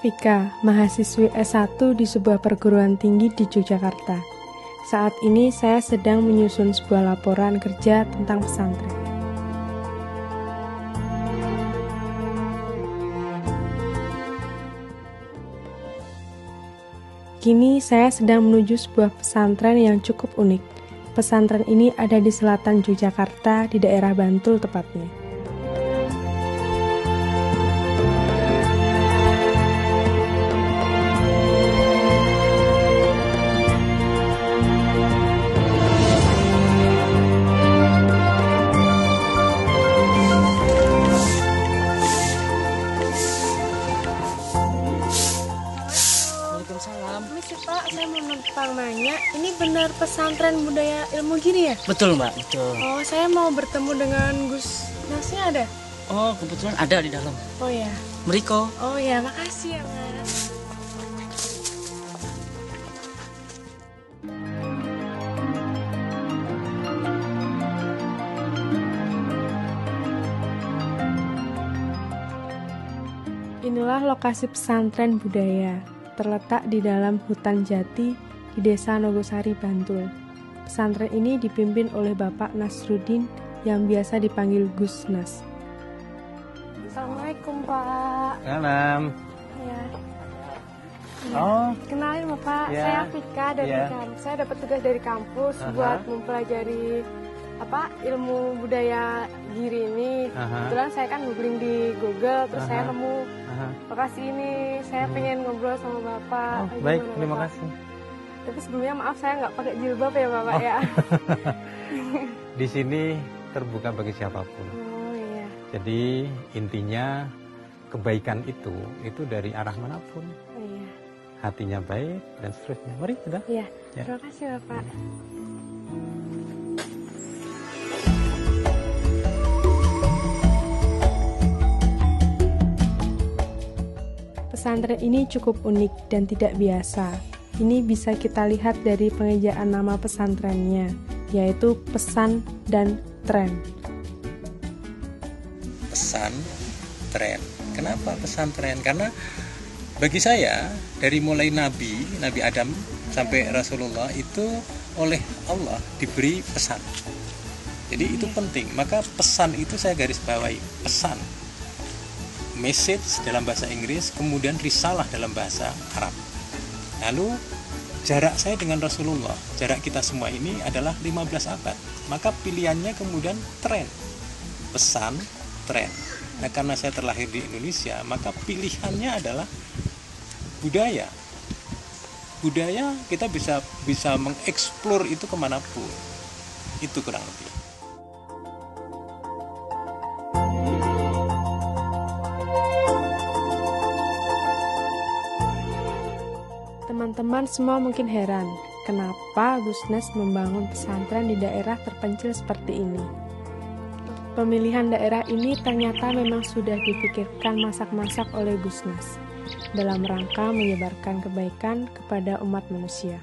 Vika, mahasiswi S1 di sebuah perguruan tinggi di Yogyakarta. Saat ini saya sedang menyusun sebuah laporan kerja tentang pesantren. Kini saya sedang menuju sebuah pesantren yang cukup unik. Pesantren ini ada di selatan Yogyakarta, di daerah Bantul tepatnya. Permisi Pak, saya mau numpang nanya, ini benar pesantren budaya ilmu gini ya? Betul Mbak, betul. Oh, saya mau bertemu dengan Gus Nasnya ada? Oh, kebetulan ada di dalam. Oh ya. Meriko. Oh ya, makasih ya Mas. Inilah lokasi pesantren budaya. Terletak di dalam hutan jati di Desa Nogosari, Bantul. Pesantren ini dipimpin oleh Bapak Nasruddin yang biasa dipanggil Gus Nas. Assalamualaikum Pak. Salam. Ya. Oh. Kenalin Bapak, Ya. saya Vika dari Ya. kampus. Saya dapat tugas dari kampus buat mempelajari ilmu budaya Giri ini. Kebetulan saya kan googling di Google, terus saya nemu lokasi ini. Saya pengen ngobrol sama Bapak. Oh, baik, Gimana, terima Bapak? kasih. Tapi sebelumnya maaf saya nggak pakai jilbab ya Bapak ya. Di sini terbuka bagi siapapun. Oh iya. Jadi intinya kebaikan itu dari arah manapun. Oh iya. Hatinya baik dan seterusnya. Mari kita. Iya. Ya. Terima kasih Bapak. Pesantren ini cukup unik dan tidak biasa. Ini bisa kita lihat dari pengejaan nama pesantrennya, yaitu pesan dan tren. Pesantren. Kenapa pesantren? Karena bagi saya dari mulai Nabi Adam sampai Rasulullah itu oleh Allah diberi pesan. Jadi itu penting. Maka pesan itu saya garis bawahi, pesan. Message dalam bahasa Inggris, kemudian risalah dalam bahasa Arab. Lalu jarak saya dengan Rasulullah, jarak kita semua ini adalah 15 abad. Maka pilihannya kemudian tren. Pesan, tren. Nah, karena saya terlahir di Indonesia, maka pilihannya adalah budaya. Budaya kita bisa mengeksplor itu kemanapun. Itu kurang lebih. Teman-teman semua mungkin heran, kenapa Gus Nas membangun pesantren di daerah terpencil seperti ini. Pemilihan daerah ini ternyata memang sudah dipikirkan masak-masak oleh Gus Nas dalam rangka menyebarkan kebaikan kepada umat manusia.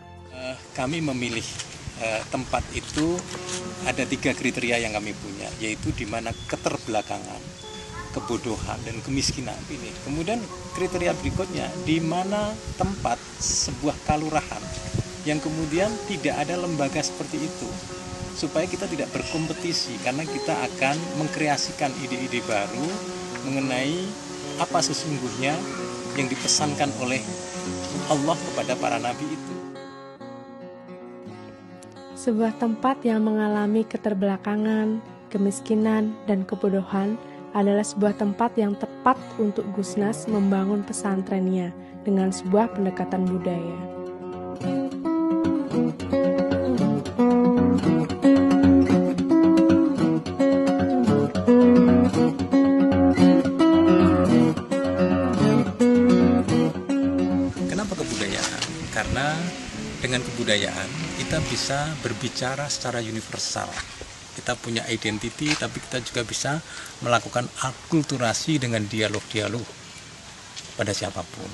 Kami memilih tempat itu ada 3 kriteria yang kami punya, yaitu di mana keterbelakangan, kebodohan, dan kemiskinan ini. Kemudian kriteria berikutnya, di mana tempat sebuah kalurahan yang kemudian tidak ada lembaga seperti itu, supaya kita tidak berkompetisi, karena kita akan mengkreasikan ide-ide baru mengenai apa sesungguhnya yang dipesankan oleh Allah kepada para nabi itu. Sebuah tempat yang mengalami keterbelakangan, kemiskinan, dan kebodohan adalah sebuah tempat yang tepat untuk Gus Nas membangun pesantrennya dengan sebuah pendekatan budaya. Kenapa kebudayaan? Karena dengan kebudayaan kita bisa berbicara secara universal. Kita punya identity, tapi kita juga bisa melakukan akulturasi dengan dialog-dialog pada siapapun.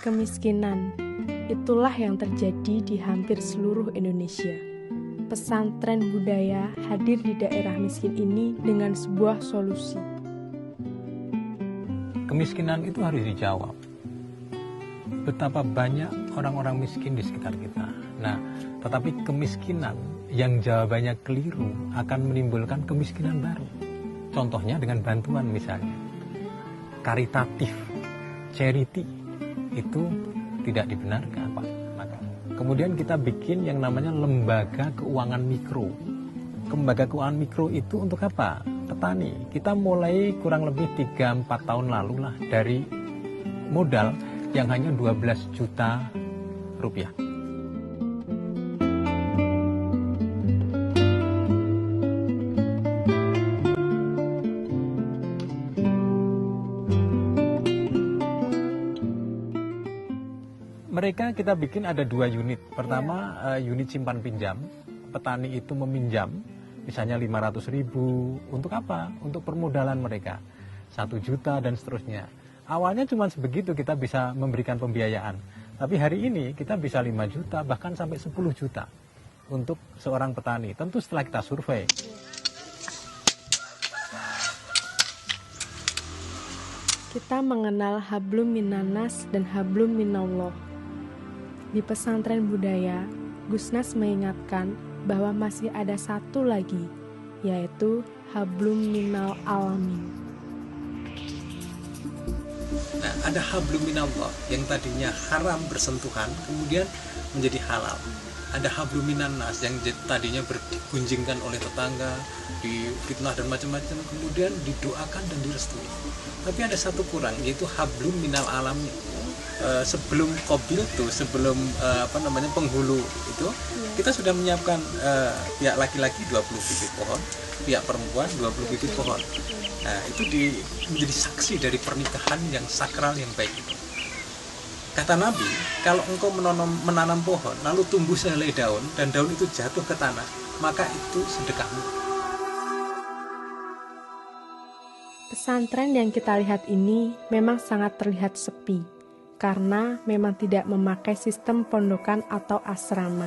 Kemiskinan Itulah yang terjadi di hampir seluruh Indonesia. Pesantren budaya hadir di daerah miskin ini dengan sebuah solusi. Kemiskinan itu harus dijawab. Betapa banyak orang-orang miskin di sekitar kita. Nah, tetapi kemiskinan yang jawabannya keliru akan menimbulkan kemiskinan baru. Contohnya dengan bantuan misalnya. Karitatif, charity, itu tidak dibenarkan, Pak. Kemudian kita bikin yang namanya lembaga keuangan mikro. Lembaga keuangan mikro itu untuk apa? Petani. Kita mulai kurang lebih 3-4 tahun lalu lah dari modal yang hanya 12 juta rupiah. Mereka kita bikin ada 2 unit. Pertama unit simpan pinjam. Petani itu meminjam misalnya 500.000 untuk apa? Untuk permodalan mereka. 1 juta dan seterusnya. Awalnya cuma sebegitu kita bisa memberikan pembiayaan. Tapi hari ini kita bisa 5 juta bahkan sampai 10 juta untuk seorang petani. Tentu setelah kita survei. Kita mengenal hablum minannas dan hablum minallah. Di pesantren budaya, Gusnas mengingatkan bahwa masih ada satu lagi, yaitu hablum minal alamin. Nah, ada hablum minallah yang tadinya haram bersentuhan, kemudian menjadi halal. Ada hablum minannas yang tadinya digunjingkan oleh tetangga, difitnah dan macam-macam, kemudian didoakan dan direstui. Tapi ada satu kurang, yaitu hablum minal alamin. Sebelum kobil itu, sebelum penghulu itu, kita sudah menyiapkan pihak laki-laki 20 bibit pohon, pihak perempuan 20 bibit pohon. Nah, itu menjadi saksi dari pernikahan yang sakral yang baik itu. Kata Nabi, kalau engkau menanam pohon, lalu tumbuh sehelai daun, dan daun itu jatuh ke tanah, maka itu sedekahmu. Pesantren yang kita lihat ini memang sangat terlihat sepi, karena memang tidak memakai sistem pondokan atau asrama.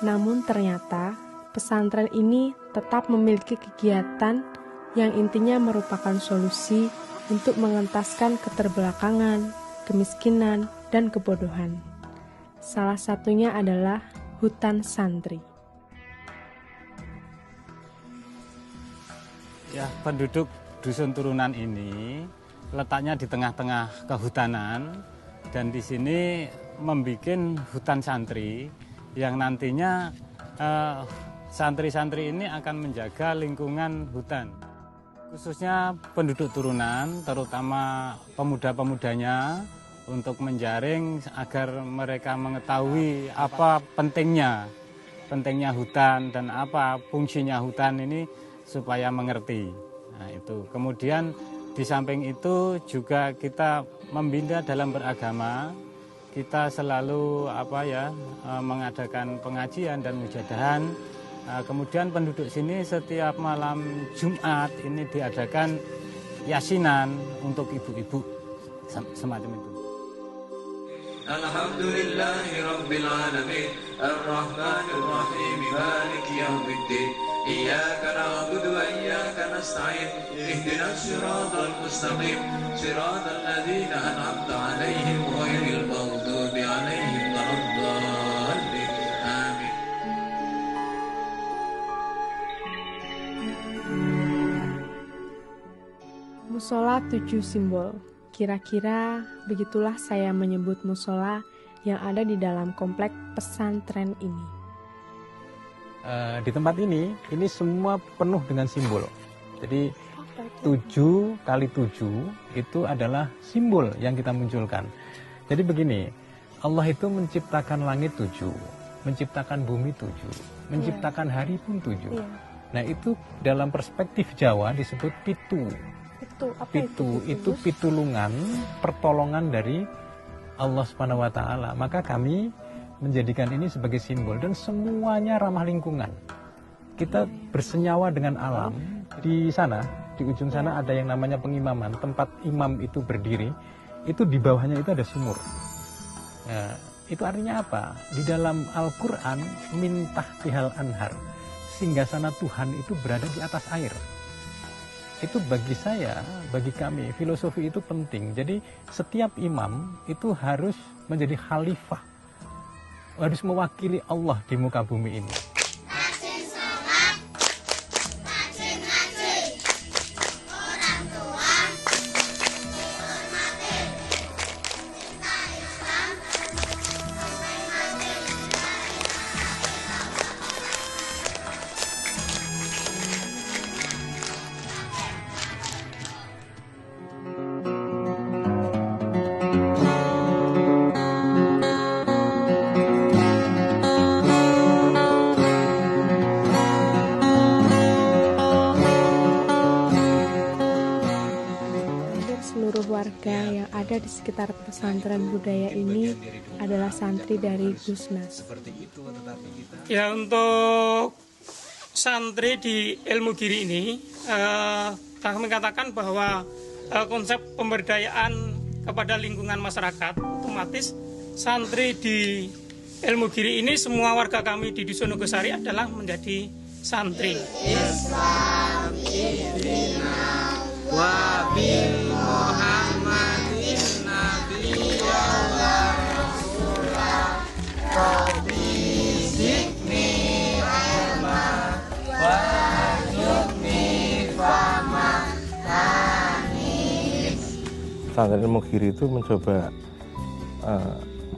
Namun ternyata pesantren ini tetap memiliki kegiatan yang intinya merupakan solusi untuk mengentaskan keterbelakangan, kemiskinan, dan kebodohan. Salah satunya adalah hutan santri. Ya, penduduk dusun turunan ini letaknya di tengah-tengah kehutanan, dan di sini membuat hutan santri yang nantinya santri-santri ini akan menjaga lingkungan hutan. Khususnya penduduk turunan, terutama pemuda-pemudanya, untuk menjaring agar mereka mengetahui apa pentingnya hutan dan apa fungsinya hutan ini supaya mengerti. Nah, itu. Kemudian di samping itu juga kita membina dalam beragama. Kita selalu mengadakan pengajian dan mujadahan. Kemudian penduduk sini setiap malam Jumat ini diadakan yasinan untuk ibu-ibu semacam itu. Alhamdulillahirabbil alamin arrahmanir rahim maliki yaumiddin iyyaka na'budu wa iyyaka nasta'in ihdinas siratal mustaqim siratal ladzina an'amta 'alaihim ghairil maghdubi 'alaihim waladdallin amin. Musola 7 simbol. Kira-kira begitulah saya menyebut musola yang ada di dalam komplek pesantren ini. Di tempat ini semua penuh dengan simbol. Jadi 7 kali 7 itu adalah simbol yang kita munculkan. Jadi begini, Allah itu menciptakan langit 7, menciptakan bumi 7, menciptakan hari pun 7. Nah, itu dalam perspektif Jawa disebut pitu. Pitu itu pitulungan, pertolongan dari Allah Subhanahu wa taala. Maka kami menjadikan ini sebagai simbol dan semuanya ramah lingkungan. Kita bersenyawa dengan alam. Di sana, di ujung sana ada yang namanya pengimaman, tempat imam itu berdiri. Itu di bawahnya itu ada sumur. Nah, Itu artinya apa? Di dalam Al-Quran, min tahtihal anhar, singgasana Tuhan itu berada di atas air. Itu bagi saya, bagi kami, filosofi itu penting. Jadi setiap imam itu harus menjadi khalifah, harus mewakili Allah di muka bumi ini. Warga yang ada di sekitar pesantren budaya ini adalah santri dari Gusnas. Ya, untuk santri di Ilmu Giri ini, kami katakan bahwa konsep pemberdayaan kepada lingkungan masyarakat, otomatis santri di Ilmu Giri ini, semua warga kami di Dusun Nogosari adalah menjadi santri. Islam Pesantren Ilmu Giri itu mencoba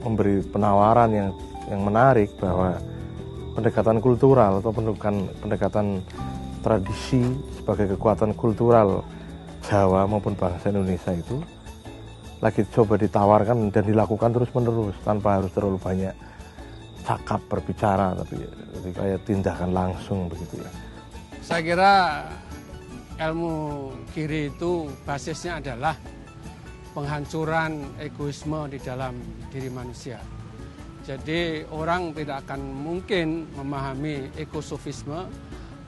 memberi penawaran yang menarik bahwa pendekatan kultural atau pendekatan tradisi sebagai kekuatan kultural Jawa maupun bangsa Indonesia itu lagi coba ditawarkan dan dilakukan terus-menerus tanpa harus terlalu banyak cakap berbicara, tapi kayak tindakan langsung begitu ya. Saya kira Ilmu Giri itu basisnya adalah penghancuran egoisme di dalam diri manusia. Jadi orang tidak akan mungkin memahami ekosofisme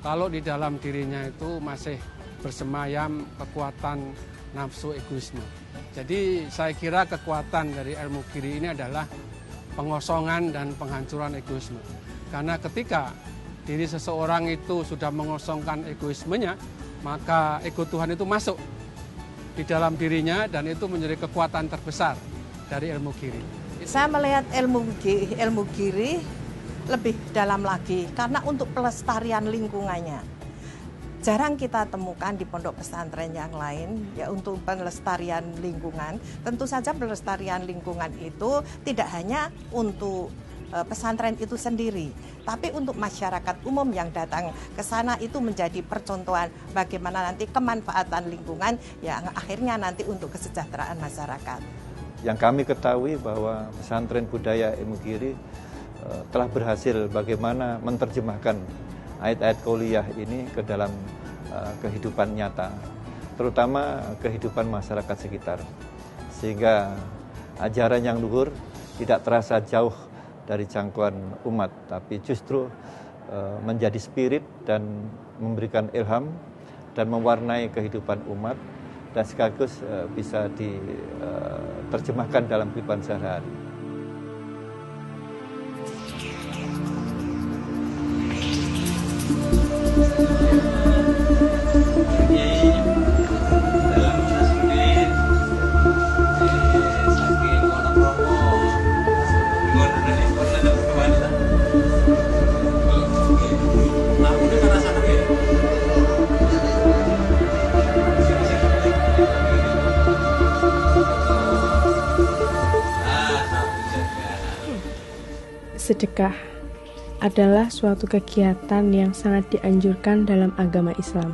kalau di dalam dirinya itu masih bersemayam kekuatan nafsu egoisme. Jadi saya kira kekuatan dari Ilmu Giri ini adalah pengosongan dan penghancuran egoisme. Karena ketika diri seseorang itu sudah mengosongkan egoismenya, maka ego Tuhan itu masuk di dalam dirinya dan itu menjadi kekuatan terbesar dari Ilmu Giri. Saya melihat ilmu Giri lebih dalam lagi karena untuk pelestarian lingkungannya. Jarang kita temukan di pondok pesantren yang lain ya untuk pelestarian lingkungan. Tentu saja pelestarian lingkungan itu tidak hanya untuk pesantren itu sendiri, tapi untuk masyarakat umum yang datang ke sana itu menjadi percontohan bagaimana nanti kemanfaatan lingkungan yang akhirnya nanti untuk kesejahteraan masyarakat. Yang kami ketahui bahwa pesantren budaya Ilmu Giri telah berhasil bagaimana menerjemahkan ayat-ayat qauliyah ini ke dalam kehidupan nyata, terutama kehidupan masyarakat sekitar, sehingga ajaran yang luhur tidak terasa jauh dari jangkauan umat, tapi justru menjadi spirit dan memberikan ilham dan mewarnai kehidupan umat dan sekaligus bisa diterjemahkan dalam kehidupan sehari-hari. Sedekah adalah suatu kegiatan yang sangat dianjurkan dalam agama Islam.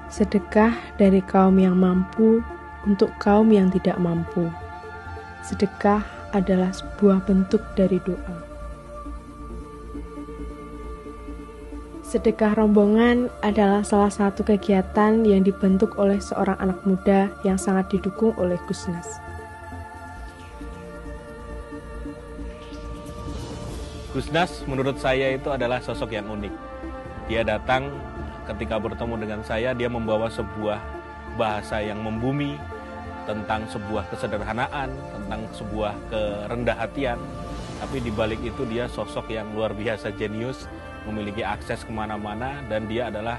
Sedekah dari kaum yang mampu untuk kaum yang tidak mampu. Sedekah adalah sebuah bentuk dari doa. Sedekah rombongan adalah salah satu kegiatan yang dibentuk oleh seorang anak muda yang sangat didukung oleh Gusnas. Gusnas menurut saya itu adalah sosok yang unik. Dia datang ketika bertemu dengan saya, dia membawa sebuah bahasa yang membumi, tentang sebuah kesederhanaan, tentang sebuah kerendah hatian. Tapi di balik itu dia sosok yang luar biasa jenius, memiliki akses kemana-mana, dan dia adalah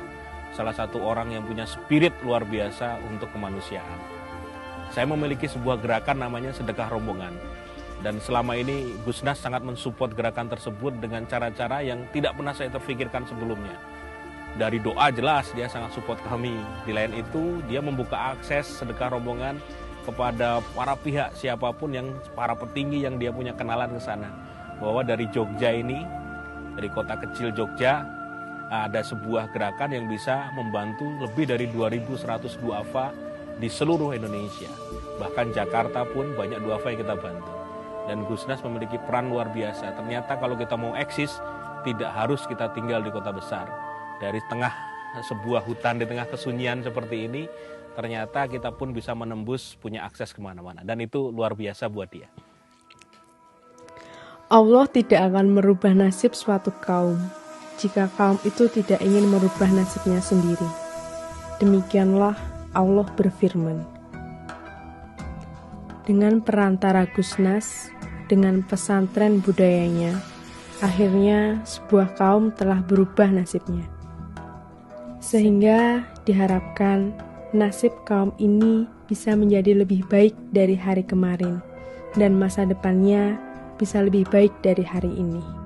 salah satu orang yang punya spirit luar biasa untuk kemanusiaan. Saya memiliki sebuah gerakan namanya Sedekah Rombongan. Dan selama ini Gusnas sangat mensupport gerakan tersebut dengan cara-cara yang tidak pernah saya terfikirkan sebelumnya. Dari doa jelas dia sangat support kami. Di lain itu dia membuka akses sedekah rombongan kepada para pihak siapapun yang para petinggi yang dia punya kenalan ke sana. Bahwa dari Jogja ini, dari kota kecil Jogja, ada sebuah gerakan yang bisa membantu lebih dari 2.100 duafa di seluruh Indonesia. Bahkan Jakarta pun banyak duafa yang kita bantu. Dan Gusnas memiliki peran luar biasa. Ternyata kalau kita mau eksis, tidak harus kita tinggal di kota besar. Dari tengah sebuah hutan, di tengah kesunyian seperti ini, ternyata kita pun bisa menembus, punya akses kemana-mana. Dan itu luar biasa buat dia. Allah tidak akan merubah nasib suatu kaum jika kaum itu tidak ingin merubah nasibnya sendiri. Demikianlah Allah berfirman. Dengan perantara Gusnas, dengan pesantren budayanya, akhirnya sebuah kaum telah berubah nasibnya. Sehingga diharapkan nasib kaum ini bisa menjadi lebih baik dari hari kemarin, dan masa depannya bisa lebih baik dari hari ini.